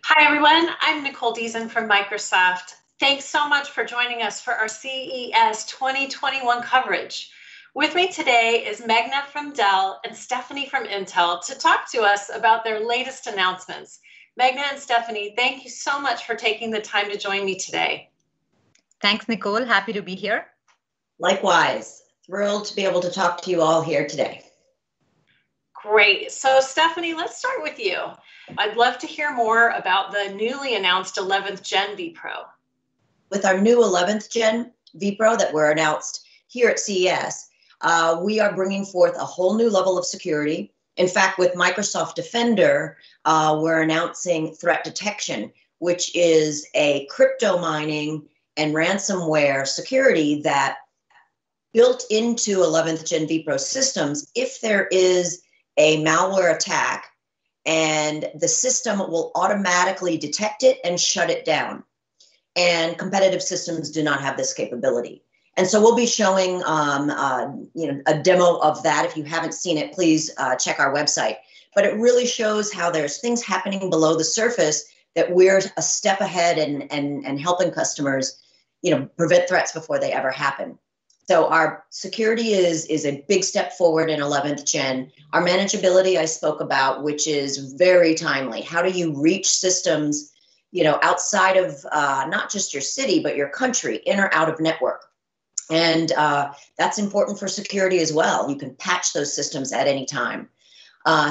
Hi, everyone. I'm Nicole Deason from Microsoft. Thanks so much for joining us for our CES 2021 coverage. With me today is Meghna from Dell and Stephanie from Intel to talk to us about their latest announcements. Meghna and Stephanie, thank you so much for taking the time to join me today. Thanks, Nicole. Happy to be here. Likewise. Thrilled to be able to talk to you all here today. Great. So Stephanie, let's start with you. I'd love to hear more about the newly announced 11th Gen vPro. With our new 11th Gen vPro that were announced here at CES, we are bringing forth a whole new level of security. In fact, with Microsoft Defender, we're announcing threat detection, which is a crypto mining and ransomware security that built into 11th Gen vPro systems, if there is a malware attack, and the system will automatically detect it and shut it down. And competitive systems do not have this capability. And so we'll be showing a demo of that. If you haven't seen it, please check our website. But it really shows how there's things happening below the surface that we're a step ahead and helping customers prevent threats before they ever happen. So our security is a big step forward in 11th Gen. Our manageability I spoke about, which is very timely. How do you reach systems, outside of not just your city, but your country, in or out of network? And that's important for security as well. You can patch those systems at any time.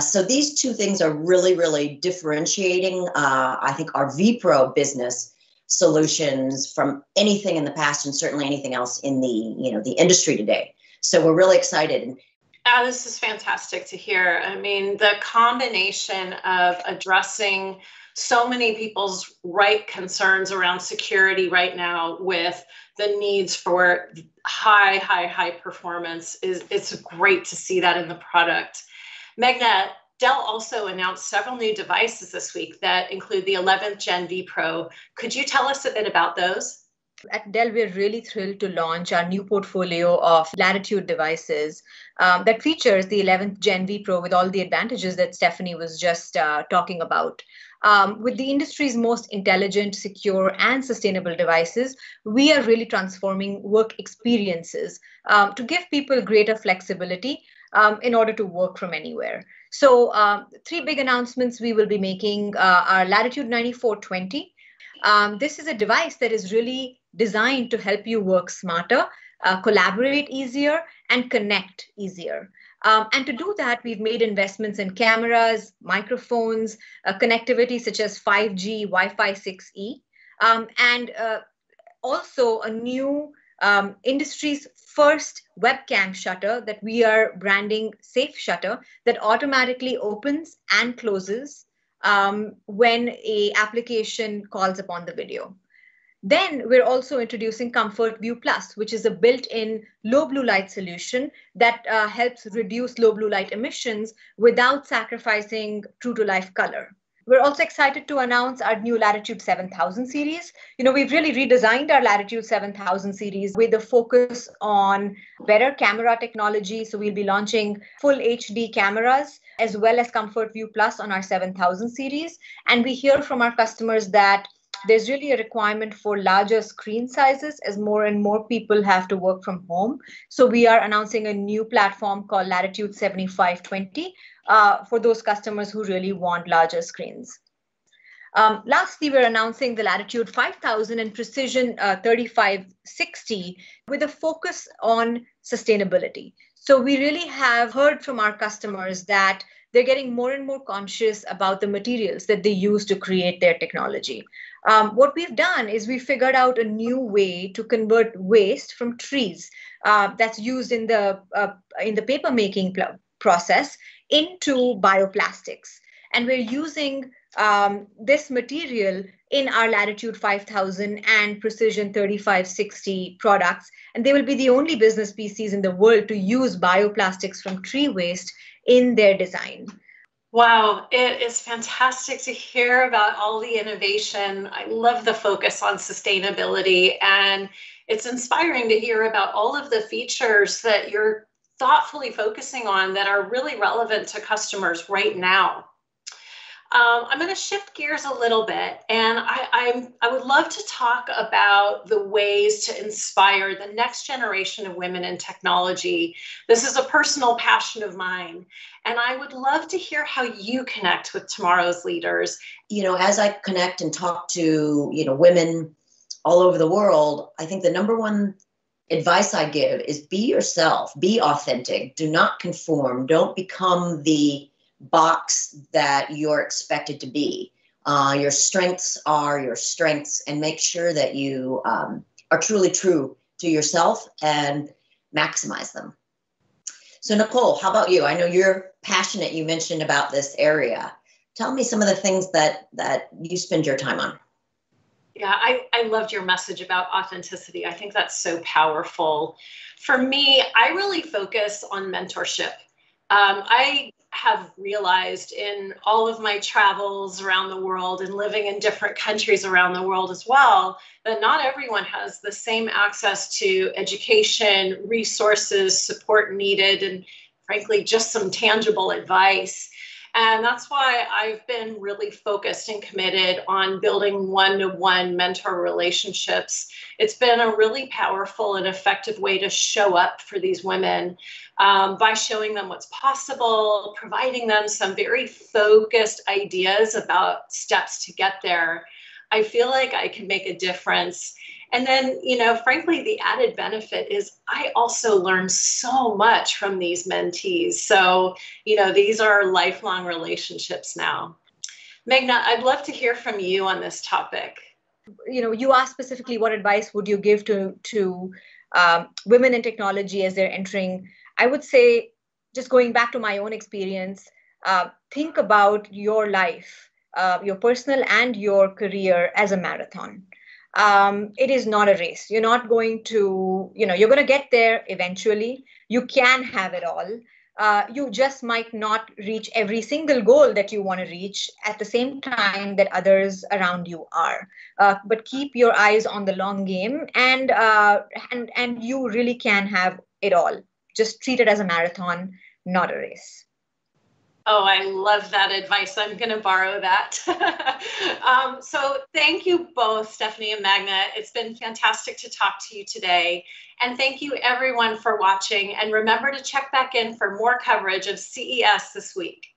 So these two things are really, really differentiating, I think, our vPro business solutions from anything in the past and certainly anything else in the industry today. So we're really excited. This is fantastic to hear. I mean, the combination of addressing so many people's right concerns around security right now with the needs for high performance it's great to see that in the product. Meghna, Dell also announced several new devices this week that include the 11th Gen vPro. Could you tell us a bit about those? At Dell, we're really thrilled to launch our new portfolio of Latitude devices that features the 11th Gen vPro with all the advantages that Stephanie was just talking about. With the industry's most intelligent, secure, and sustainable devices, we are really transforming work experiences to give people greater flexibility in order to work from anywhere. So three big announcements we will be making are Latitude 9420. This is a device that is really designed to help you work smarter, collaborate easier, and connect easier. And to do that, we've made investments in cameras, microphones, connectivity such as 5G, Wi-Fi 6E, and also a new industry's first webcam shutter that we are branding Safe Shutter that automatically opens and closes when an application calls upon the video. Then we're also introducing Comfort View Plus, which is a built-in low blue light solution that helps reduce low blue light emissions without sacrificing true-to-life color. We're also excited to announce our new Latitude 7000 series. We've really redesigned our Latitude 7000 series with a focus on better camera technology. So we'll be launching full HD cameras as well as Comfort View Plus on our 7000 series. And we hear from our customers that there's really a requirement for larger screen sizes as more and more people have to work from home. So we are announcing a new platform called Latitude 7520 for those customers who really want larger screens. Lastly, we're announcing the Latitude 5000 and Precision 3560 with a focus on sustainability. So we really have heard from our customers that they're getting more and more conscious about the materials that they use to create their technology. What we've done is we figured out a new way to convert waste from trees that's used in the paper making process into bioplastics. And we're using this material in our Latitude 5000 and Precision 3560 products. And they will be the only business PCs in the world to use bioplastics from tree waste in their design. Wow, it is fantastic to hear about all the innovation. I love the focus on sustainability, and it's inspiring to hear about all of the features that you're thoughtfully focusing on that are really relevant to customers right now. I'm going to shift gears a little bit, and I would love to talk about the ways to inspire the next generation of women in technology. This is a personal passion of mine, and I would love to hear how you connect with tomorrow's leaders. You know, as I connect and talk to, women all over the world, I think the number one advice I give is be yourself, be authentic, do not conform, don't become the box that you're expected to be. Your strengths are your strengths, and make sure that you are truly true to yourself and maximize them. So Nicole, how about you? I know you're passionate. You mentioned about this area. Tell me some of the things that you spend your time on. Yeah, I loved your message about authenticity. I think that's so powerful. For me, I really focus on mentorship. I have realized in all of my travels around the world and living in different countries around the world as well, that not everyone has the same access to education, resources, support needed, and frankly, just some tangible advice. And that's why I've been really focused and committed on building one-to-one mentor relationships. It's been a really powerful and effective way to show up for these women by showing them what's possible, providing them some very focused ideas about steps to get there. I feel like I can make a difference. And then, frankly, the added benefit is I also learn so much from these mentees. So, these are lifelong relationships now. Meghna, I'd love to hear from you on this topic. You asked specifically what advice would you give to women in technology as they're entering. I would say, just going back to my own experience, think about your life, your personal and your career as a marathon. It is not a race. You're not going to, you're going to get there eventually. You can have it all. You just might not reach every single goal that you want to reach at the same time that others around you are. But keep your eyes on the long game, and you really can have it all. Just treat it as a marathon, not a race. Oh, I love that advice. I'm going to borrow that. So thank you both, Stephanie and Meghna. It's been fantastic to talk to you today. And thank you everyone for watching. And remember to check back in for more coverage of CES this week.